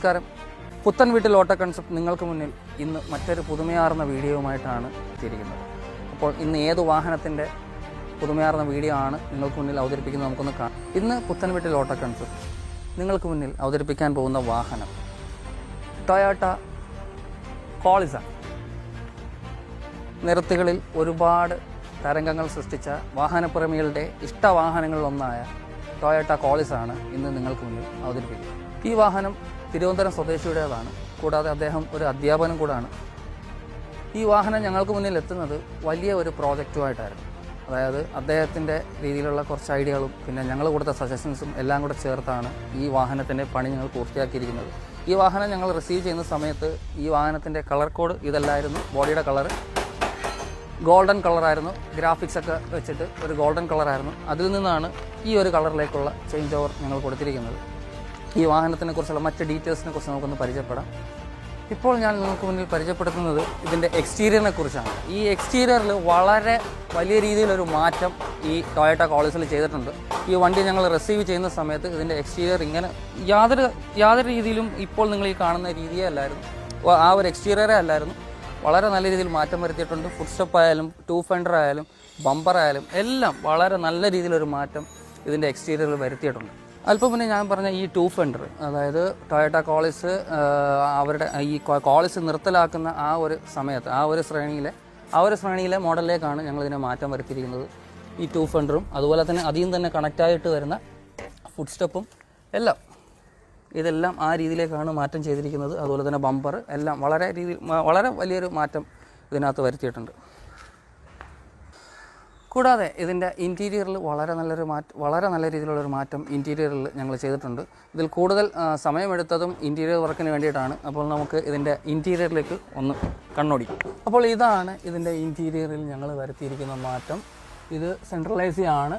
നമസ്കാരം. പുത്തൻ വീട്ടിൽ ഓട്ടോ കൺസെപ്റ്റ് നിങ്ങൾക്ക് മുന്നിൽ ഇന്ന് മറ്റൊരു പുതുമയാർന്ന വീഡിയോയുമായിട്ടാണ് എത്തിയിരിക്കുന്നത്. അപ്പോൾ ഇന്ന് ഏത് വാഹനത്തിൻ്റെ പുതുമയാർന്ന വീഡിയോ ആണ് നിങ്ങൾക്ക് മുന്നിൽ അവതരിപ്പിക്കുന്നത് നമുക്കൊന്ന് കാണാം. ഇന്ന് പുത്തൻ വീട്ടിൽ ഓട്ടോ കൺസെപ്റ്റ് നിങ്ങൾക്ക് മുന്നിൽ അവതരിപ്പിക്കാൻ പോകുന്ന വാഹനം ടൊയോട്ട കോളിസ് ആണ്. നിരത്തുകളിൽ ഒരുപാട് തരംഗങ്ങൾ സൃഷ്ടിച്ച വാഹനപ്രേമികളുടെ ഇഷ്ടവാഹനങ്ങളിലൊന്നായ ടൊയോട്ട കോളിസ് ആണ് ഇന്ന് നിങ്ങൾക്ക് മുന്നിൽ അവതരിപ്പിക്കുന്നത്. ഈ വാഹനം തിരുവനന്തപുരം സ്വദേശിയുടേതാണ്. കൂടാതെ അദ്ദേഹം ഒരു അധ്യാപകനും കൂടാണ്. ഈ വാഹനം ഞങ്ങൾക്ക് മുന്നിൽ എത്തുന്നത് വലിയ ഒരു പ്രോജക്റ്റുമായിട്ടായിരുന്നു. അതായത് അദ്ദേഹത്തിൻ്റെ രീതിയിലുള്ള കുറച്ച് ഐഡിയകളും പിന്നെ ഞങ്ങൾ കൊടുത്ത സജഷൻസും എല്ലാം കൂടെ ചേർത്താണ് ഈ വാഹനത്തിൻ്റെ പണി ഞങ്ങൾ പൂർത്തിയാക്കിയിരിക്കുന്നത്. ഈ വാഹനം ഞങ്ങൾ റിസീവ് ചെയ്യുന്ന സമയത്ത് ഈ വാഹനത്തിൻ്റെ കളർ കോഡ് ഇതല്ലായിരുന്നു. ബോഡിയുടെ കളർ ഗോൾഡൻ കളറായിരുന്നു. ഗ്രാഫിക്സ് ഒക്കെ വെച്ചിട്ട് ഒരു ഗോൾഡൻ കളറായിരുന്നു. അതിൽ നിന്നാണ് ഈ ഒരു കളറിലേക്കുള്ള ചേഞ്ച് ഓവർ ഞങ്ങൾ കൊടുത്തിരിക്കുന്നത്. ഈ വാഹനത്തിനെ കുറിച്ചുള്ള മറ്റ് ഡീറ്റെയിൽസിനെ കുറിച്ച് നമുക്കൊന്ന് പരിചയപ്പെടാം. ഇപ്പോൾ ഞാൻ നിങ്ങൾക്ക് മുന്നിൽ പരിചയപ്പെടുത്തുന്നത് ഇതിൻ്റെ എക്സ്റ്റീരിയറിനെ കുറിച്ചാണ്. ഈ എക്സ്റ്റീരിയറിൽ വളരെ വലിയ രീതിയിലൊരു മാറ്റം ഈ ടൊയോട്ട കോളിസിൽ ചെയ്തിട്ടുണ്ട്. ഈ വണ്ടി ഞങ്ങൾ റിസീവ് ചെയ്യുന്ന സമയത്ത് ഇതിൻ്റെ എക്സ്റ്റീരിയർ ഇങ്ങനെ യാതൊരു രീതിയിലും ഇപ്പോൾ നിങ്ങൾ ഈ കാണുന്ന രീതിയേ അല്ലായിരുന്നു. ആ ഒരു എക്സ്റ്റീരിയറേ അല്ലായിരുന്നു. വളരെ നല്ല രീതിയിൽ മാറ്റം വരുത്തിയിട്ടുണ്ട്. ഫുഡ് സ്റ്റെപ്പ് ആയാലും ടൂ ഫെൻഡർ ആയാലും ബമ്പർ ആയാലും എല്ലാം വളരെ നല്ല രീതിയിലൊരു മാറ്റം ഇതിൻ്റെ എക്സ്റ്റീരിയറിൽ വരുത്തിയിട്ടുണ്ട്. അല്പം മുന്നേ ഞാൻ പറഞ്ഞ ഈ ടൂ ഫെൻഡർ, അതായത് ടൊയോട്ട കോളിസ് അവരുടെ ഈ കോളിസ് നിർത്തലാക്കുന്ന ആ ഒരു സമയത്ത് ആ ഒരു ശ്രേണിയിലെ മോഡലിലേക്കാണ് ഞങ്ങളിതിനെ മാറ്റം വരുത്തിയിരിക്കുന്നത്. ഈ ടൂ ഫെൻഡറും അതുപോലെ തന്നെ അതിൽ തന്നെ കണക്റ്റായിട്ട് വരുന്ന ഫുഡ് സ്റ്റെപ്പും ഇതെല്ലാം ആ രീതിയിലേക്കാണ് മാറ്റം ചെയ്തിരിക്കുന്നത്. അതുപോലെ തന്നെ ബമ്പർ എല്ലാം വളരെ വലിയൊരു മാറ്റം ഇതിനകത്ത് വരുത്തിയിട്ടുണ്ട്. കൂടാതെ ഇതിൻ്റെ ഇൻറ്റീരിയറിൽ വളരെ നല്ല രീതിയിലുള്ളൊരു മാറ്റം ഇൻറ്റീരിയറിൽ ഞങ്ങൾ ചെയ്തിട്ടുണ്ട്. ഇതിൽ കൂടുതൽ സമയമെടുത്തതും ഇൻറ്റീരിയർ വർക്കിന് വേണ്ടിയിട്ടാണ്. അപ്പോൾ നമുക്ക് ഇതിൻ്റെ ഇൻറ്റീരിയറിലേക്ക് ഒന്ന് കണ്ണോടിക്കും. അപ്പോൾ ഇതാണ് ഇതിൻ്റെ ഇൻറ്റീരിയറിൽ ഞങ്ങൾ വരുത്തിയിരിക്കുന്ന മാറ്റം. ഇത് സെൻട്രലൈസ് ആണ്.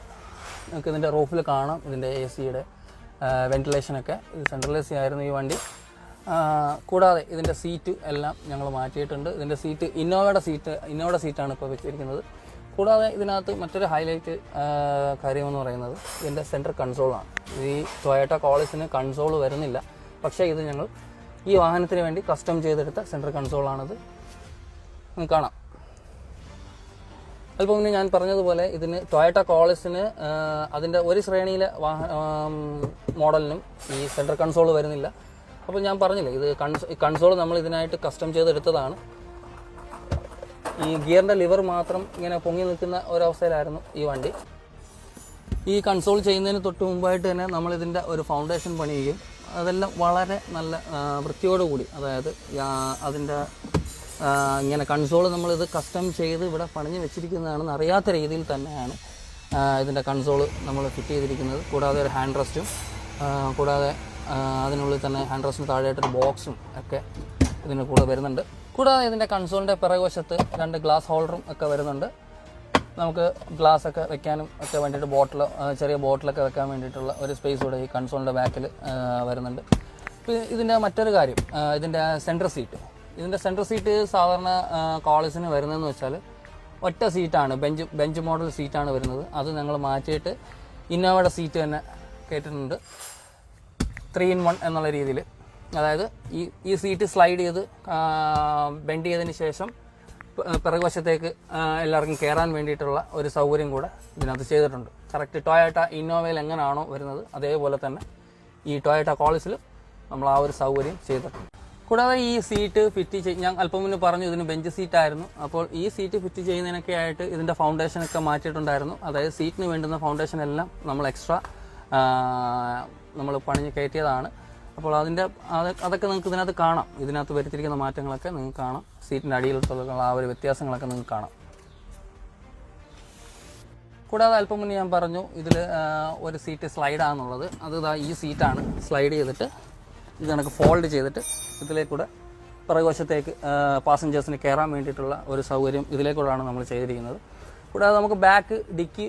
നമുക്ക് ഇതിൻ്റെ റൂഫിൽ കാണാം ഇതിൻ്റെ AC-യുടെ വെന്റിലേഷനൊക്കെ. ഇത് സെൻട്രലൈസ് ആയിരുന്നു ഈ വണ്ടി. കൂടാതെ ഇതിൻ്റെ സീറ്റ് എല്ലാം ഞങ്ങൾ മാറ്റിയിട്ടുണ്ട്. ഇതിൻ്റെ സീറ്റ് ഇന്നോവയുടെ സീറ്റാണ് ഇപ്പോൾ വെച്ചിരിക്കുന്നത്. കൂടാതെ ഇതിനകത്ത് മറ്റൊരു ഹൈലൈറ്റ് കാര്യമെന്ന് പറയുന്നത് ഇതിൻ്റെ സെൻറ്റർ കൺസോളാണ്. ഈ ടൊയോട്ട കോളിസിന് കൺസോൾ വരുന്നില്ല. പക്ഷേ ഇത് ഞങ്ങൾ ഈ വാഹനത്തിന് വേണ്ടി കസ്റ്റം ചെയ്തെടുത്ത സെൻറ്റർ കൺസോളാണിത്. കാണാം. അല്പം മുന്നേ ഞാൻ പറഞ്ഞതുപോലെ ഇതിന് ടൊയോട്ട കോളിസിന് അതിൻ്റെ ഒരു ശ്രേണിയിലെ മോഡലിനും ഈ സെൻറ്റർ കൺസോൾ വരുന്നില്ല. അപ്പോൾ ഞാൻ പറഞ്ഞില്ലേ, ഇത് കൺസോൾ നമ്മൾ ഇതിനായിട്ട് കസ്റ്റം ചെയ്തെടുത്തതാണ്. ഈ ഗിയറിൻ്റെ ലിവർ മാത്രം ഇങ്ങനെ പൊങ്ങി നിൽക്കുന്ന ഒരവസ്ഥയിലായിരുന്നു ഈ വണ്ടി. ഈ കൺസോൾ ചെയ്യുന്നതിന് തൊട്ട് മുമ്പായിട്ട് തന്നെ നമ്മളിതിൻ്റെ ഒരു ഫൗണ്ടേഷൻ പണിയുകയും അതെല്ലാം വളരെ നല്ല വൃത്തിയോടുകൂടി, അതായത് അതിൻ്റെ ഇങ്ങനെ കൺസോൾ നമ്മളിത് കസ്റ്റം ചെയ്ത് ഇവിടെ പണിഞ്ഞ് വെച്ചിരിക്കുന്നതാണെന്ന് അറിയാത്ത രീതിയിൽ തന്നെയാണ് ഇതിൻ്റെ കൺസോൾ നമ്മൾ ഫിറ്റ് ചെയ്തിരിക്കുന്നത്. കൂടാതെ ഒരു ഹാൻഡ് റെസ്റ്റും കൂടാതെ അതിനുള്ളിൽ തന്നെ ഹാൻഡ് റെസ്റ്റിന് താഴെയായിട്ടൊരു ബോക്സും ഒക്കെ ഇതിന് കൂടെ വരുന്നുണ്ട്. കൂടാതെ ഇതിൻ്റെ കൺസോളിൻ്റെ പിറകുവശത്ത് 2 ഗ്ലാസ് ഹോൾഡറും ഒക്കെ വരുന്നുണ്ട്. നമുക്ക് ഗ്ലാസ് ഒക്കെ വെക്കാനും ഒക്കെ വേണ്ടിയിട്ട് ചെറിയ ബോട്ടിലൊക്കെ വെക്കാൻ വേണ്ടിയിട്ടുള്ള ഒരു സ്പേസ് കൂടെ ഈ കൺസോളിൻ്റെ ബാക്കിൽ വരുന്നുണ്ട്. ഇതിൻ്റെ മറ്റൊരു കാര്യം, ഇതിൻ്റെ സെൻറ്റർ സീറ്റ് സാധാരണ കോളിസിന് വരുന്നതെന്ന് വെച്ചാൽ ഒറ്റ സീറ്റാണ്, ബെഞ്ച് മോഡൽ സീറ്റാണ് വരുന്നത്. അത് ഞങ്ങൾ മാറ്റിയിട്ട് ഇന്നോവയുടെ സീറ്റ് തന്നെ കേട്ടിട്ടുണ്ട് 3-in-1 എന്നുള്ള രീതിയിൽ. അതായത് ഈ സീറ്റ് സ്ലൈഡ് ചെയ്ത് ബെൻഡ് ചെയ്തതിന് ശേഷം പിറകുവശത്തേക്ക് എല്ലാവർക്കും കയറാൻ വേണ്ടിയിട്ടുള്ള ഒരു സൗകര്യം കൂടെ ഇതിനകത്ത് ചെയ്തിട്ടുണ്ട്. കറക്റ്റ് ടൊയോട്ട ഇന്നോവയിൽ എങ്ങനെയാണോ വരുന്നത് അതേപോലെ തന്നെ ഈ ടൊയോട്ട കോളിസിൽ നമ്മൾ ആ ഒരു സൗകര്യം ചെയ്തിട്ടുണ്ട്. കൂടാതെ ഈ സീറ്റ് ഞാൻ അല്പം മുന്നേ പറഞ്ഞു ഇതിന് ബെഞ്ച് സീറ്റായിരുന്നു. അപ്പോൾ ഈ സീറ്റ് ഫിറ്റ് ചെയ്യുന്നതിനൊക്കെ ആയിട്ട് ഇതിൻ്റെ ഫൗണ്ടേഷനൊക്കെ മാറ്റിയിട്ടുണ്ടായിരുന്നു. അതായത് സീറ്റിന് വേണ്ടുന്ന ഫൗണ്ടേഷൻ എല്ലാം നമ്മൾ എക്സ്ട്രാ നമ്മൾ പണിഞ്ഞ് കയറ്റിയതാണ്. അപ്പോൾ അതൊക്കെ നിങ്ങൾക്ക് ഇതിനകത്ത് കാണാം. ഇതിനകത്ത് വരുത്തിയിരിക്കുന്ന മാറ്റങ്ങളൊക്കെ നിങ്ങൾക്ക് കാണാം. സീറ്റിൻ്റെ അടിയിലുള്ള ആ ഒരു വ്യത്യാസങ്ങളൊക്കെ നിങ്ങൾക്ക് കാണാം. കൂടാതെ അല്പം മുന്നേ ഞാൻ പറഞ്ഞു ഇതിൽ ഒരു സീറ്റ് സ്ലൈഡാണെന്നുള്ളത്. അത് ഈ സീറ്റാണ് സ്ലൈഡ് ചെയ്തിട്ട് ഇത് കണക്ക് ഫോൾഡ് ചെയ്തിട്ട് ഇതിലേക്കൂടെ പിറകുവശത്തേക്ക് പാസഞ്ചേഴ്സിന് കയറാൻ വേണ്ടിയിട്ടുള്ള ഒരു സൗകര്യം ഇതിലേക്കൂടെയാണ് നമ്മൾ ചെയ്തിരിക്കുന്നത്. കൂടാതെ നമുക്ക് ബാക്ക് ഡിക്കി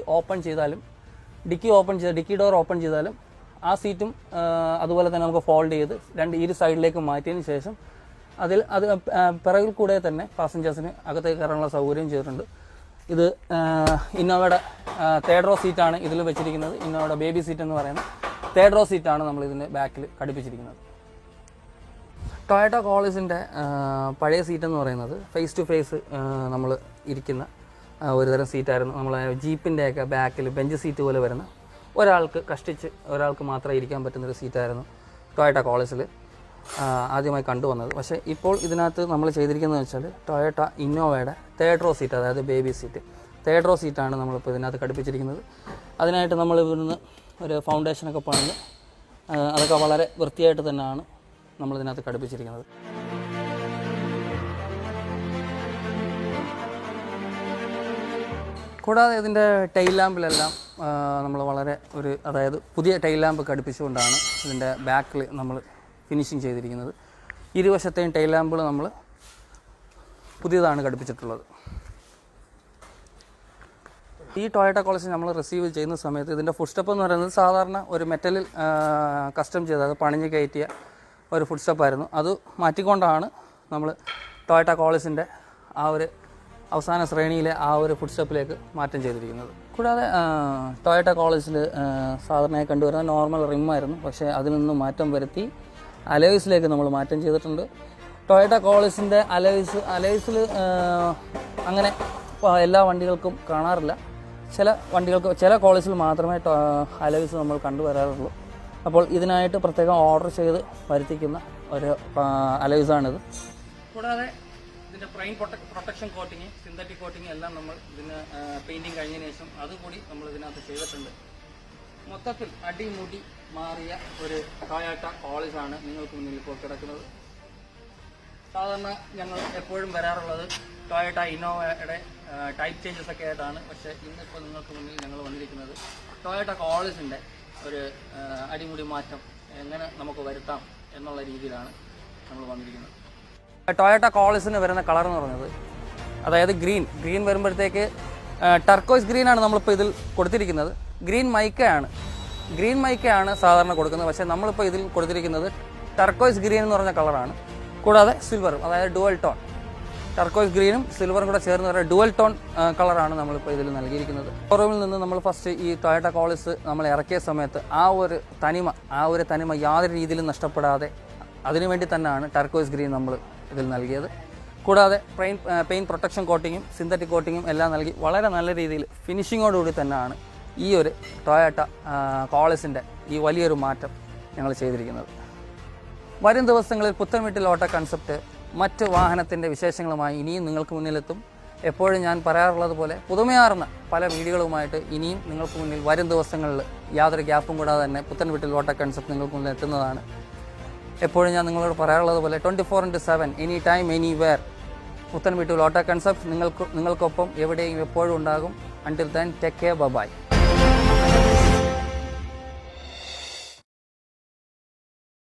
ഡോർ ഓപ്പൺ ചെയ്താലും ആ സീറ്റും അതുപോലെ തന്നെ നമുക്ക് ഫോൾഡ് ചെയ്ത് ഇരു സൈഡിലേക്ക് മാറ്റിയതിന് ശേഷം അത് പിറകിൽ കൂടെ തന്നെ പാസഞ്ചേഴ്സിന് അകത്തേക്ക് കയറാനുള്ള സൗകര്യം ചെയ്തിട്ടുണ്ട്. ഇത് ഇന്നോവയുടെ 3rd റോ സീറ്റാണ് ഇതിൽ വെച്ചിരിക്കുന്നത്. ഇന്നോവയുടെ ബേബി സീറ്റ് എന്ന് പറയുന്ന 3rd റോ സീറ്റാണ് നമ്മൾ ഇതിൻ്റെ ബാക്കിൽ ഘടിപ്പിച്ചിരിക്കുന്നത്. ടൊയോട്ട കോളിസിൻ്റെ പഴയ സീറ്റെന്ന് പറയുന്നത് ഫേസ് ടു ഫേസ് നമ്മൾ ഇരിക്കുന്ന ഒരുതരം സീറ്റായിരുന്നു. നമ്മൾ ജീപ്പിൻ്റെയൊക്കെ ബാക്കിൽ ബെഞ്ച് സീറ്റ് പോലെ വരുന്ന ഒരാൾക്ക് കഷ്ടിച്ച് ഒരാൾക്ക് മാത്രമേ ഇരിക്കാൻ പറ്റുന്നൊരു സീറ്റായിരുന്നു ടൊയോട്ട കോളിസിൽ ആദ്യമായി കണ്ടുവന്നത്. പക്ഷേ ഇപ്പോൾ ഇതിനകത്ത് നമ്മൾ ചെയ്തിരിക്കുന്നത് വെച്ചാൽ ടൊയോട്ട ഇന്നോവയുടെ തേർഡ് റോ സീറ്റ്, അതായത് ബേബി സീറ്റ്, തേർഡ് റോ സീറ്റാണ് നമ്മളിപ്പോൾ ഇതിനകത്ത് ഘടിപ്പിച്ചിരിക്കുന്നത്. അതിനായിട്ട് നമ്മൾ ഇവിടുന്ന് ഒരു ഫൗണ്ടേഷനൊക്കെ പണിഞ്ഞ് അതൊക്കെ വളരെ വൃത്തിയായിട്ട് തന്നെയാണ് നമ്മളിതിനകത്ത് ഘടിപ്പിച്ചിരിക്കുന്നത്. കൂടാതെ ഇതിൻ്റെ ടൈൽ ലാമ്പിലെല്ലാം നമ്മൾ വളരെ അതായത് പുതിയ ടൈൽ ലാമ്പ് ഘടിപ്പിച്ചുകൊണ്ടാണ് ഇതിൻ്റെ ബാക്കിൽ നമ്മൾ ഫിനിഷിങ് ചെയ്തിരിക്കുന്നത്. ഇരുവശത്തെയും ടൈൽ ലാമ്പുകൾ നമ്മൾ പുതിയതാണ് ഘടിപ്പിച്ചിട്ടുള്ളത്. ഈ ടൊയോട്ട കോളിസ് നമ്മൾ റിസീവ് ചെയ്യുന്ന സമയത്ത് ഇതിൻ്റെ ഫുഡ് സ്റ്റെപ്പ് എന്ന് പറയുന്നത് സാധാരണ ഒരു മെറ്റലിൽ കസ്റ്റം ചെയ്ത് അത് പണിഞ്ഞ് കയറ്റിയ ഒരു ഫുഡ് സ്റ്റെപ്പായിരുന്നു. അത് മാറ്റിക്കൊണ്ടാണ് നമ്മൾ ടൊയോട്ട കോളിസിൻ്റെ ആ ഒരു അവസാന ശ്രേണിയിലെ ആ ഒരു ഫുഡ് സ്റ്റെപ്പിലേക്ക് മാറ്റം ചെയ്തിരിക്കുന്നത്. കൂടാതെ ടൊയോട്ട കോളിസിൽ സാധാരണയായി കണ്ടുവരുന്ന നോർമൽ റിമ്മായിരുന്നു. പക്ഷേ അതിൽ നിന്ന് മാറ്റം വരുത്തി അലോയ്സിലേക്ക് നമ്മൾ മാറ്റം ചെയ്തിട്ടുണ്ട്. ടൊയോട്ട കോളിസിൻ്റെ അലോയ്സിൽ അങ്ങനെ എല്ലാ വണ്ടികൾക്കും കാണാറില്ല. ചില കോളിസിൽ മാത്രമേ അലോയ്സ് നമ്മൾ കണ്ടുവരാറുള്ളൂ. അപ്പോൾ ഇതിനായിട്ട് പ്രത്യേകം ഓർഡർ ചെയ്ത് വരുത്തിക്കുന്ന ഒരു അലോയ്സാണിത്. കൂടാതെ ഇതിൻ്റെ പ്രൊട്ടക്ഷൻ കോട്ടിങ്, സിന്തറ്റിക് കോട്ടിങ് എല്ലാം നമ്മൾ ഇതിന് പെയിൻറ്റിങ് കഴിഞ്ഞതിന് ശേഷം അതുകൂടി നമ്മൾ ഇതിനകത്ത് ചെയ്തിട്ടുണ്ട്. മൊത്തത്തിൽ അടിമുടി മാറിയ ഒരു ടൊയോട്ട കോളിസാണ് നിങ്ങൾക്ക് മുന്നിൽ ഇപ്പോൾ കിടക്കുന്നത്. സാധാരണ ഞങ്ങൾ എപ്പോഴും വരാറുള്ളത് ടൊയോട്ട ഇന്നോവയുടെ ടൈപ്പ് ചേഞ്ചസ് ഒക്കെ ആയിട്ടാണ്. പക്ഷേ ഇന്നിപ്പോൾ നിങ്ങൾക്ക് മുന്നിൽ ഞങ്ങൾ വന്നിരിക്കുന്നത് ടൊയോട്ട കോളിസിൻ്റെ ഒരു അടിമുടി മാറ്റം എങ്ങനെ നമുക്ക് വരുത്താം എന്നുള്ള രീതിയിലാണ് നമ്മൾ വന്നിരിക്കുന്നത്. ടൊയോട്ട കോളിസിന് വരുന്ന കളർ എന്ന് പറയുന്നത്, അതായത് ഗ്രീൻ വരുമ്പോഴത്തേക്ക് ടർക്കോയ്സ് ഗ്രീനാണ് നമ്മളിപ്പോൾ ഇതിൽ കൊടുത്തിരിക്കുന്നത്. ഗ്രീൻ മൈക്കയാണ് സാധാരണ കൊടുക്കുന്നത്. പക്ഷേ നമ്മളിപ്പോൾ ഇതിൽ കൊടുത്തിരിക്കുന്നത് ടർക്കോയ്സ് ഗ്രീൻ എന്ന് പറഞ്ഞ കളറാണ്. കൂടാതെ സിൽവറും, അതായത് ഡുവൽ ടോൺ, ടർക്കോയ്സ് ഗ്രീനും സിൽവറും കൂടെ ചേർന്ന് പറയുന്ന ഡുവൽ ടോൺ കളറാണ് നമ്മളിപ്പോൾ ഇതിൽ നൽകിയിരിക്കുന്നത്. ഷോറൂമിൽ നിന്ന് നമ്മൾ ഫസ്റ്റ് ഈ ടൊയോട്ട കോളിസ് നമ്മൾ ഇറക്കിയ സമയത്ത് ആ ഒരു തനിമ യാതൊരു രീതിയിലും നഷ്ടപ്പെടാതെ അതിനുവേണ്ടി തന്നെയാണ് ടർക്കോയ്സ് ഗ്രീൻ നമ്മൾ ഇതിൽ നൽകിയത്. കൂടാതെ പെയിൻറ്റ് പ്രൊട്ടക്ഷൻ കോട്ടിങ്ങും സിന്തറ്റിക് കോട്ടിങ്ങും എല്ലാം നൽകി വളരെ നല്ല രീതിയിൽ ഫിനിഷിങ്ങോടുകൂടി തന്നെയാണ് ഈ ഒരു ടൊയോട്ട കോളിസിൻ്റെ ഈ വലിയൊരു മാറ്റം ഞങ്ങൾ ചെയ്തിരിക്കുന്നത്. വരും ദിവസങ്ങളിൽ പുത്തൻവീട്ടിൽ ഓട്ടോ കൺസെപ്റ്റ് മറ്റ് വാഹനത്തിൻ്റെ വിശേഷങ്ങളുമായി ഇനിയും നിങ്ങൾക്ക് മുന്നിലെത്തും. എപ്പോഴും ഞാൻ പറയാറുള്ളത് പോലെ പുതുമയാർന്ന പല വീഡിയോകളുമായിട്ട് ഇനിയും നിങ്ങൾക്ക് മുന്നിൽ വരും ദിവസങ്ങളിൽ യാതൊരു ഗ്യാപ്പും കൂടാതെ തന്നെ പുത്തൻവീട്ടിൽ ഓട്ടോ കൺസെപ്റ്റ് നിങ്ങൾക്ക് മുന്നിൽ എത്തുന്നതാണ്. എപ്പോഴും ഞാൻ നിങ്ങളോട് പറയാറുള്ളത് പോലെ 24/7 എനി ടൈം എനിവെയർ പുത്തൻവീട്ടിൽ ഓട്ടോ കൺസെപ്റ്റ് നിങ്ങൾക്കൊപ്പം എവിടെയും എപ്പോഴും ഉണ്ടാകും. Until then take care, by.